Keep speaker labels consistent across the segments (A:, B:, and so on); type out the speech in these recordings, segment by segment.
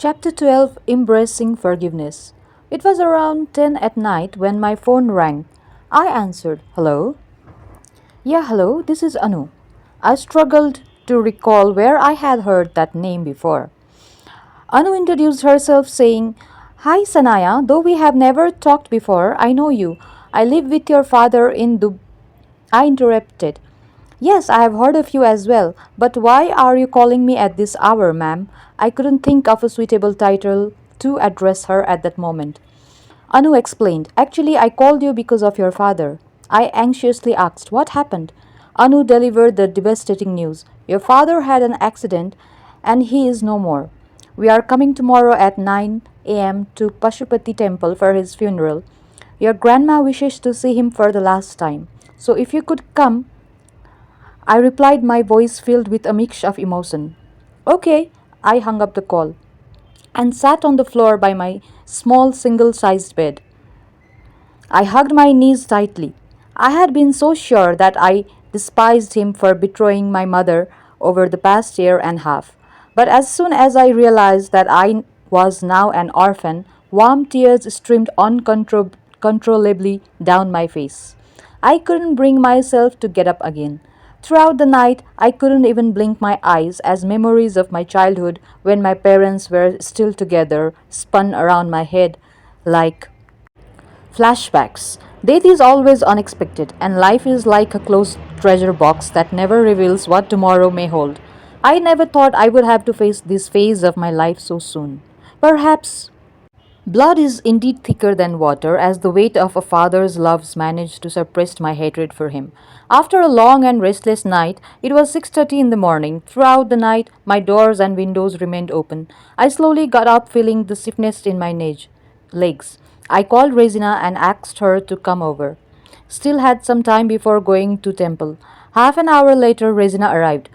A: Chapter 12 Embracing Forgiveness. It was around 10 at night when my phone rang. I answered, "Hello?" "Yeah, hello, this is Anu." I struggled to recall where I had heard that name before. Anu introduced herself, saying, "Hi, Sanaya, though we have never talked before, I know you. I live with your father in Dub. I interrupted. "Yes, I have heard of you as well. But why are you calling me at this hour, ma'am?" I couldn't think of a suitable title to address her at that moment. Anu explained, "Actually, I called you because of your father." I anxiously asked, "What happened?" Anu delivered the devastating news. "Your father had an accident and he is no more. We are coming tomorrow at 9 a.m. to Pashupati temple for his funeral. Your grandma wishes to see him for the last time. So if you could come." I replied, my voice filled with a mix of emotion. "Okay." I hung up the call and sat on the floor by my small single sized bed. I hugged my knees tightly. I had been so sure that I despised him for betraying my mother over the past year and a half. But as soon as I realized that I was now an orphan, warm tears streamed uncontrollably down my face. I couldn't bring myself to get up again. Throughout the night, I couldn't even blink my eyes as memories of my childhood when my parents were still together spun around my head like flashbacks. Death is always unexpected, and life is like a closed treasure box that never reveals what tomorrow may hold. I never thought I would have to face this phase of my life so soon. Perhaps blood is indeed thicker than water, as the weight of a father's loves managed to suppress my hatred for him. After a long and restless night, it was 6:30 in the morning. Throughout the night, my doors and windows remained open. I slowly got up, feeling the stiffness in my legs. I called Regina and asked her to come over. Still had some time before going to temple. Half an hour later, Regina arrived.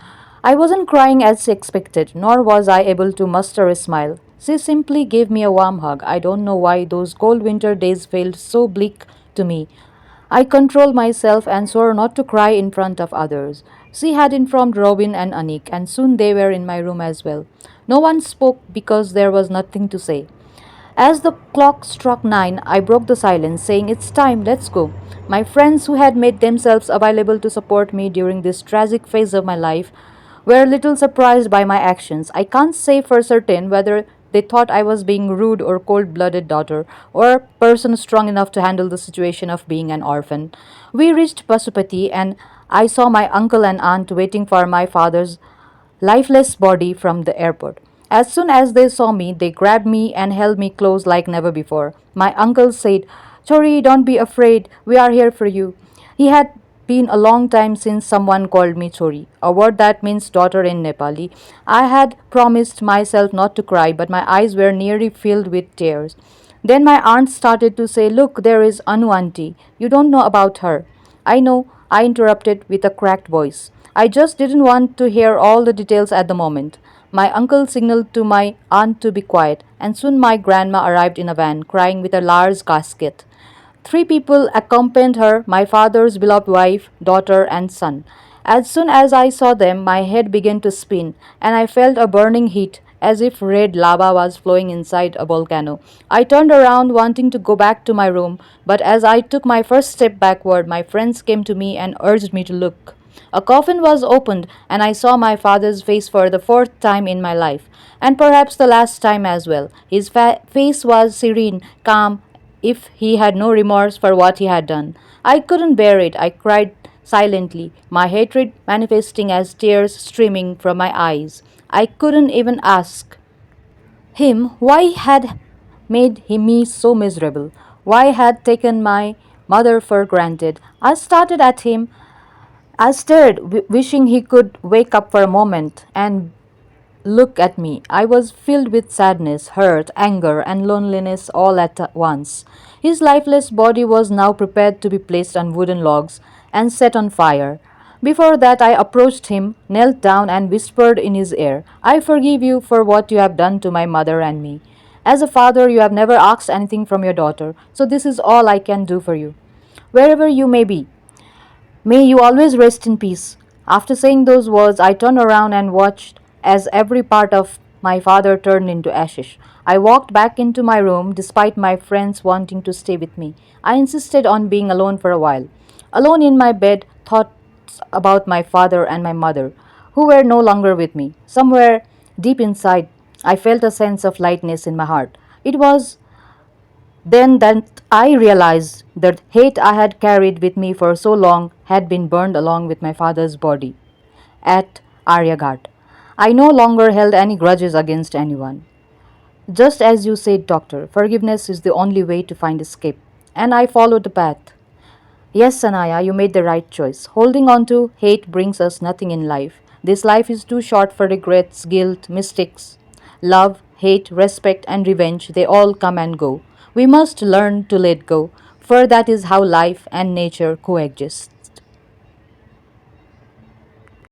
A: I wasn't crying as she expected, nor was I able to muster a smile. She simply gave me a warm hug. I don't know why those cold winter days felt so bleak to me. I controlled myself and swore not to cry in front of others. She had informed Robin and Anik, and soon they were in my room as well. No one spoke because there was nothing to say. As the clock struck 9, I broke the silence, saying, "It's time, let's go." My friends, who had made themselves available to support me during this tragic phase of my life, were little surprised by my actions. I can't say for certain whether they thought I was being rude or cold-blooded daughter, or a person strong enough to handle the situation of being an orphan. We reached Pasupati, and I saw my uncle and aunt waiting for my father's lifeless body from the airport. As soon as they saw me, they grabbed me and held me close like never before. My uncle said, "Chori, don't be afraid. We are here for you." He had been a long time since someone called me Chori, a word that means daughter in Nepali. I had promised myself not to cry, but my eyes were nearly filled with tears. Then my aunt started to say, "Look, there is Anu auntie. You don't know about her." "I know," I interrupted with a cracked voice. I just didn't want to hear all the details at the moment. My uncle signaled to my aunt to be quiet, and soon my grandma arrived in a van, crying with a large casket. Three people accompanied her: my father's beloved wife, daughter, and son. As soon as I saw them, my head began to spin, and I felt a burning heat, as if red lava was flowing inside a volcano. I turned around, wanting to go back to my room, but as I took my first step backward, my friends came to me and urged me to look. A coffin was opened, and I saw my father's face for the fourth time in my life, and perhaps the last time as well. His face was serene, calm, if he had no remorse for what he had done. I couldn't bear it. I cried silently, my hatred manifesting as tears streaming from my eyes. I couldn't even ask him why he had made me so miserable, why he had taken my mother for granted. I started at him. I stared, wishing he could wake up for a moment and look at me. I was filled with sadness, hurt, anger, and loneliness all at once. His lifeless body was now prepared to be placed on wooden logs and set on fire. Before that, I approached him, knelt down, and whispered in his ear, "I forgive you for what you have done to my mother and me. As a father, you have never asked anything from your daughter, so this is all I can do for you. Wherever you may be, may you always rest in peace." After saying those words, I turned around and watched as every part of my father turned into ashes. I walked back into my room despite my friends wanting to stay with me. I insisted on being alone for a while. Alone in my bed, thoughts about my father and my mother, who were no longer with me. Somewhere deep inside, I felt a sense of lightness in my heart. It was then that I realized that hate I had carried with me for so long had been burned along with my father's body at Aryaghat. I no longer held any grudges against anyone. Just as you said, Doctor, forgiveness is the only way to find escape. And I followed the path. Yes, Sanaya, you made the right choice. Holding on to hate brings us nothing in life. This life is too short for regrets, guilt, mistakes. Love, hate, respect, and revenge, they all come and go. We must learn to let go, for that is how life and nature coexist.